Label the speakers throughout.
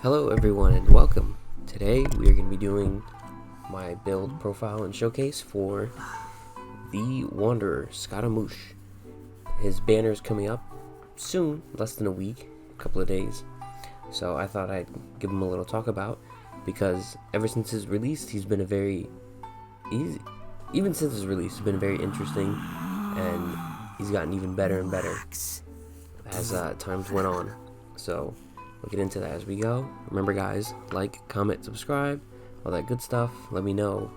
Speaker 1: Hello everyone and welcome. Today we are going to be doing my build profile and showcase for the Wanderer, Scaramouche. His banner is coming up soon, less than a week, a couple of days. So I thought I'd give him a little talk about, because ever since his release he's been even since his release he's been very interesting, and he's gotten even better and better as times went on. So we'll get into that as we go. Remember guys, like, comment, subscribe, all that good stuff. Let me know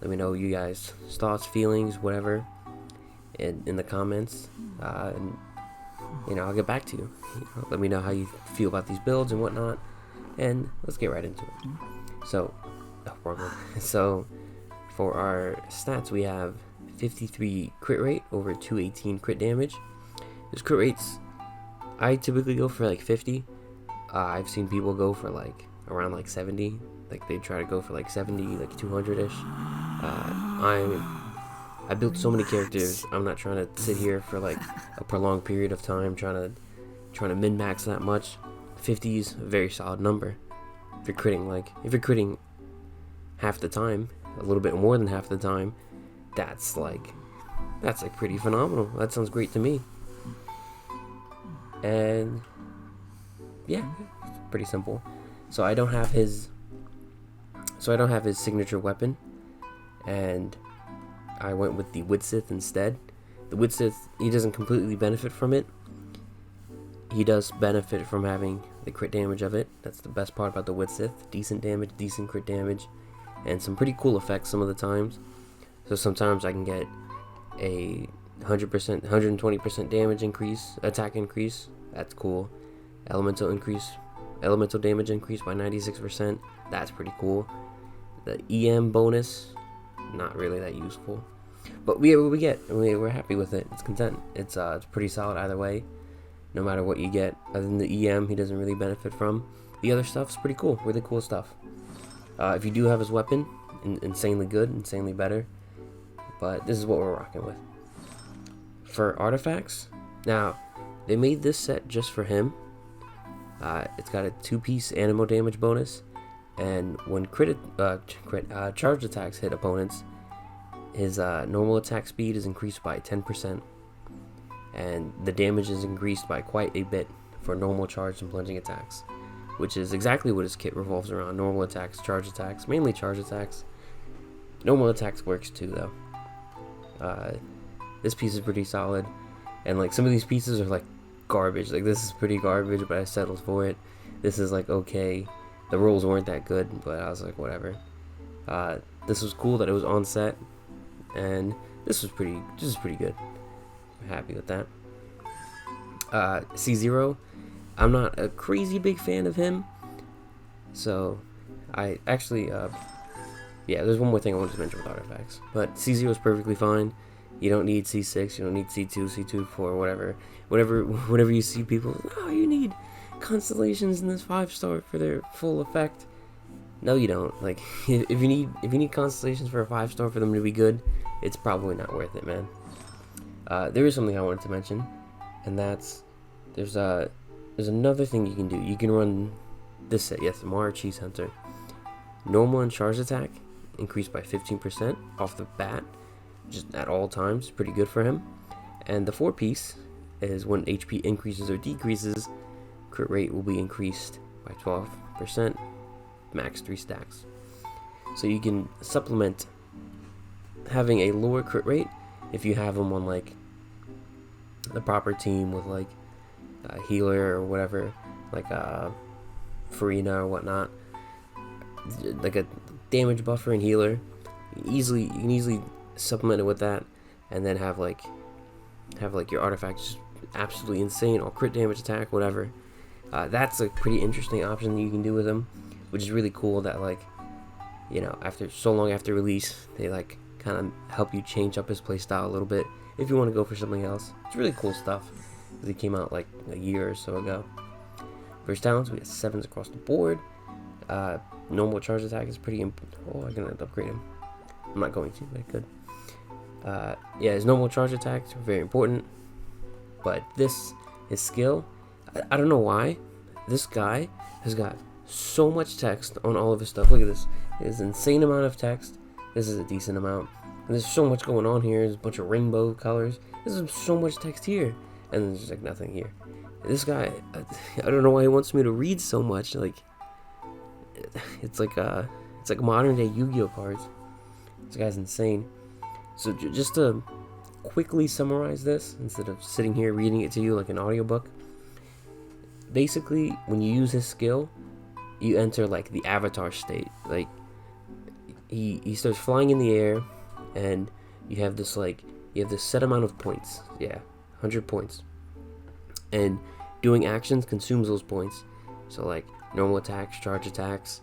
Speaker 1: you guys' thoughts, feelings, whatever in the comments, and I'll get back to you. Let me know how you feel about these builds and whatnot, and let's get right into it. So so for our stats, we have 53 crit rate over 218 crit damage. His crit rates, I typically go for like 50. I've seen people go for like around like 70. Like they try to go for like 70, like 200-ish. I built so many characters. I'm not trying to sit here for like a prolonged period of time trying to min-max that much. 50 is a very solid number. If you're critting half the time, a little bit more than half the time, that's like pretty phenomenal. That sounds great to me. And yeah, it's pretty simple. So I don't have his signature weapon, and I went with the Widsith instead. The Widsith, he doesn't completely benefit from it. He does benefit from having the crit damage of it. That's the best part about the Widsith. Decent damage, decent crit damage, and some pretty cool effects some of the times. So sometimes I can get a 100%, 120% damage increase, attack increase. That's cool. Elemental damage increase by 96%. That's pretty cool. The EM bonus, not really that useful, but we're happy with it. It's content. It's pretty solid either way. No matter what you get, other than the EM, he doesn't really benefit from. The other stuff's pretty cool. Really cool stuff. If you do have his weapon, insanely good, insanely better. But this is what we're rocking with. For artifacts, now they made this set just for him. It's got a 2-piece animal damage bonus, and when charged attacks hit opponents, his normal attack speed is increased by 10%, and the damage is increased by quite a bit for normal charged and plunging attacks, which is exactly what his kit revolves around: normal attacks, charge attacks, mainly charge attacks. Normal attacks works too though. This piece is pretty solid, and like some of these pieces are like garbage. Like this is pretty garbage, but I settled for it. This is like okay. The rolls weren't that good, but I was like whatever. This was cool that it was on set, and this is pretty good. I'm happy with that. C0, I'm not a crazy big fan of him, so I actually there's one more thing I wanted to mention with artifacts, but C0 is perfectly fine. You don't need C6, you don't need C2, C2, 4, whatever. Whenever you see people, oh, you need constellations in this 5-star for their full effect. No, you don't. Like, if you need constellations for a 5-star for them to be good, it's probably not worth it, man. There is something I wanted to mention, and that's there's another thing you can do. You can run this set, yes, the Mara Cheese Hunter. Normal and charge attack increased by 15% off the bat, just at all times. Pretty good for him. And the 4-piece is when HP increases or decreases, crit rate will be increased by 12%, max 3 stacks. So you can supplement having a lower crit rate if you have them on like the proper team with like a healer or whatever, like Farina or whatnot, like a damage buffer and healer. You can easily supplement it with that, and then have like your artifacts just absolutely insane, or crit damage, attack, whatever. That's a pretty interesting option that you can do with them, which is really cool that like after so long after release they like kind of help you change up his playstyle a little bit if you want to go for something else. It's really cool stuff because it came out like a year or so ago. For his talents, we got 7s across the board. Normal charge attack is pretty I'm gonna upgrade him. I'm not going to, but I could. His normal charge attacks are very important, but his skill, I don't know why, this guy has got so much text on all of his stuff. Look at this. There's an insane amount of text. This is a decent amount. And there's so much going on here. There's a bunch of rainbow colors. There's so much text here. And there's just like nothing here. This guy, I don't know why he wants me to read so much. Like, it's like modern day Yu-Gi-Oh cards. This guy's insane. So just to quickly summarize this, instead of sitting here reading it to you like an audiobook. Basically, when you use his skill, you enter like the avatar state. Like, he starts flying in the air, and you have this set amount of points. Yeah, 100 points. And doing actions consumes those points. So like normal attacks, charge attacks,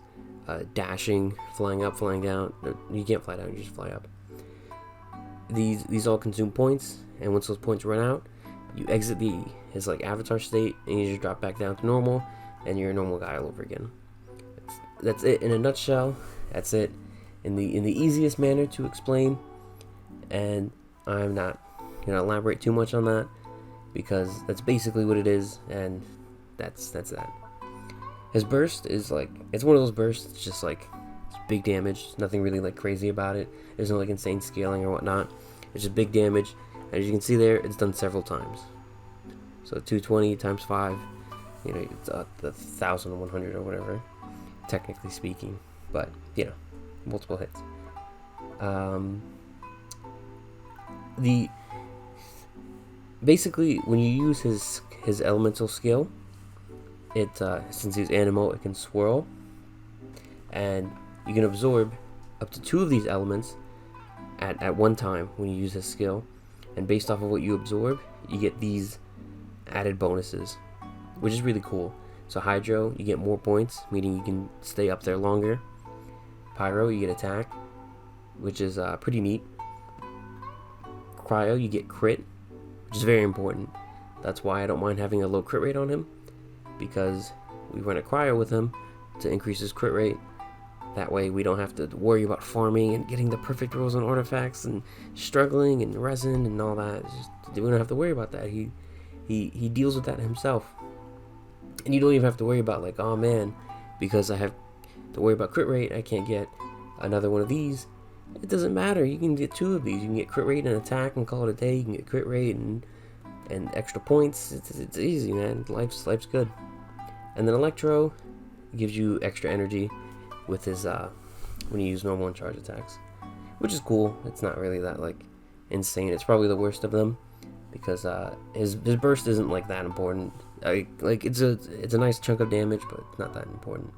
Speaker 1: dashing, flying up, flying down. You can't fly down, you just fly up. These all consume points, and once those points run out, you exit his like avatar state, and you just drop back down to normal, and you're a normal guy all over again. That's it in a nutshell. That's it in the easiest manner to explain, and I'm not gonna elaborate too much on that because that's basically what it is, and that's that. His burst is like, it's one of those bursts. It's just like, it's big damage. Nothing really like crazy about it. There's no like insane scaling or whatnot. It's just big damage. As you can see there, it's done several times. So 220 times 5, you know, it's the 1,100 or whatever, technically speaking. But you know, multiple hits. Basically, when you use his elemental skill, since he's animal, it can swirl, and you can absorb up to 2 of these elements at one time when you use his skill. And based off of what you absorb, you get these added bonuses, which is really cool. So Hydro, you get more points, meaning you can stay up there longer. Pyro, you get attack, which is pretty neat. Cryo, you get crit, which is very important. That's why I don't mind having a low crit rate on him, because we run a cryo with him to increase his crit rate. That way we don't have to worry about farming and getting the perfect rolls on artifacts and struggling and resin and all that. We don't have to worry about that. He deals with that himself. And you don't even have to worry about like, oh man, because I have to worry about crit rate, I can't get another one of these. It doesn't matter. You can get 2 of these. You can get crit rate and attack and call it a day. You can get crit rate and extra points. It's easy, man. Life's good. And then Electro gives you extra energy with his when you use normal and charge attacks, which is cool. It's not really that like insane. It's probably the worst of them because his burst isn't like that important. Like it's a nice chunk of damage, but not that important.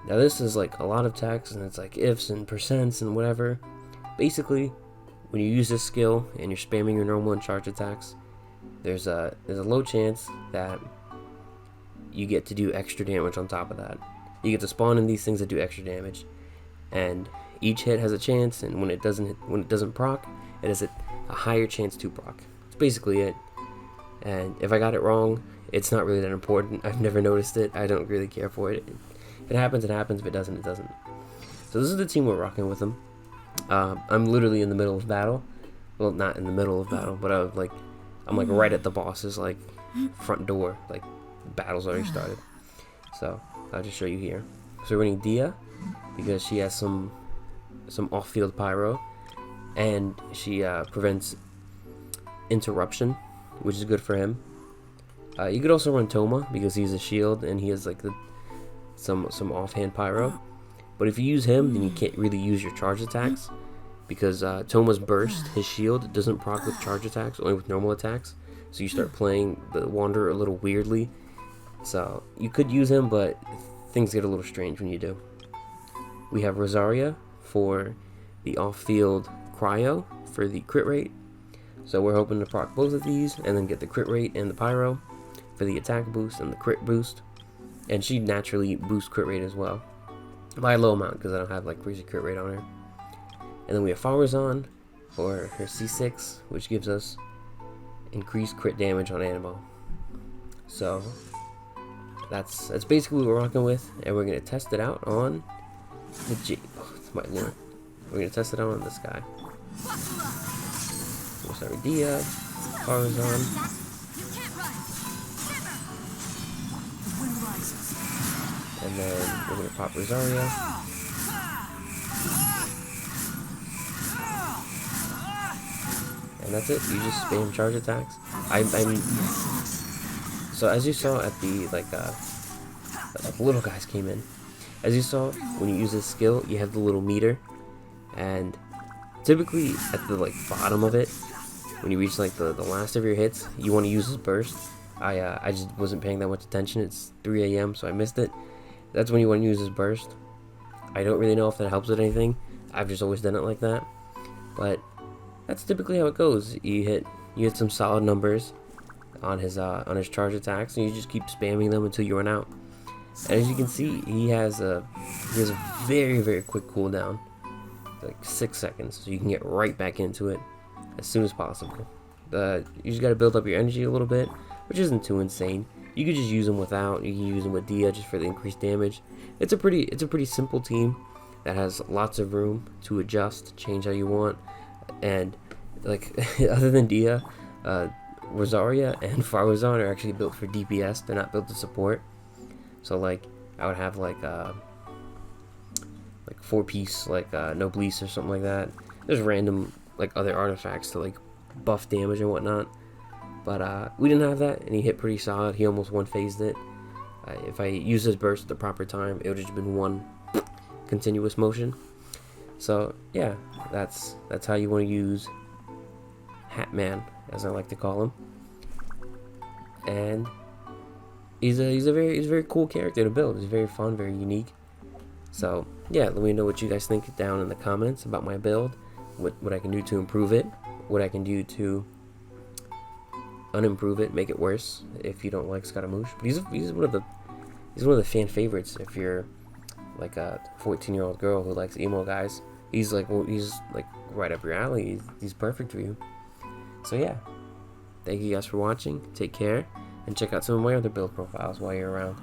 Speaker 1: Now this is like a lot of text, and it's like ifs and percents and whatever. Basically, when you use this skill and you're spamming your normal and charge attacks, there's a low chance that you get to do extra damage on top of that. You get to spawn in these things that do extra damage, and each hit has a chance, and when it doesn't proc, it has a higher chance to proc. That's basically it. And if I got it wrong, it's not really that important. I've never noticed it. I don't really care for it. If it happens, it happens. If it doesn't, it doesn't. So this is the team we're rocking with them. I'm literally in the middle of battle. Well, not in the middle of battle, but I'm like right at the boss's like front door. Like the battle's already started. So I'll just show you here. So we're running Dia because she has some off-field pyro, and she prevents interruption, which is good for him. You could also run Toma because he's a shield and he has like some offhand pyro. But if you use him, then you can't really use your charge attacks because Toma's burst, his shield, doesn't proc with charge attacks, only with normal attacks. So you start playing the Wanderer a little weirdly. So you could use him, but things get a little strange when you do. We have Rosaria for the off-field cryo for the crit rate. So we're hoping to proc both of these and then get the crit rate and the pyro for the attack boost and the crit boost. And she naturally boosts crit rate as well, by a low amount because I don't have like crazy crit rate on her. And then we have Farazan for her C6, which gives us increased crit damage on Animal. So that's basically what we're rocking with, and we're gonna test it out on the G. Oh, it's my lord. We're gonna test it out on this guy. We'll start with Dia, Farazan. and then we're gonna pop Rosaria. And that's it. You just spam charge attacks. So as you saw at the the little guys came in. As you saw, when you use this skill, you have the little meter, and typically at the bottom of it, when you reach the last of your hits, you want to use this burst. I just wasn't paying that much attention. It's 3 a.m. so I missed it. That's when you want to use this burst. I don't really know if that helps with anything. I've just always done it like that, but that's typically how it goes. You hit some solid numbers on his charge attacks, and you just keep spamming them until you run out. And as you can see, he has a very, very quick cooldown, like 6 seconds, so you can get right back into it as soon as possible. You just got to build up your energy a little bit, which isn't too insane. You could just use him without. You can use him with Dia just for the increased damage. It's a pretty simple team that has lots of room to adjust, change how you want. And other than Dia, Rosaria and Farwazan are actually built for DPS. They're not built to support. So I would have 4-piece Noblesse or something like that. There's random other artifacts to buff damage and whatnot. But we didn't have that, and he hit pretty solid. He almost one-phased it. If I used his burst at the proper time, it would have just been one continuous motion. So yeah, that's how you want to use Hatman, as I like to call him. And he's a very cool character to build. He's very fun, very unique. So yeah, let me know what you guys think down in the comments about my build. What I can do to improve it. What I can do to unimprove it, make it worse if you don't like Scaramouche. But he's one of the fan favorites if you're a 14-year-old girl who likes emo guys. He's right up your alley. He's perfect for you. So yeah, thank you guys for watching. Take care, and check out some of my other build profiles while you're around.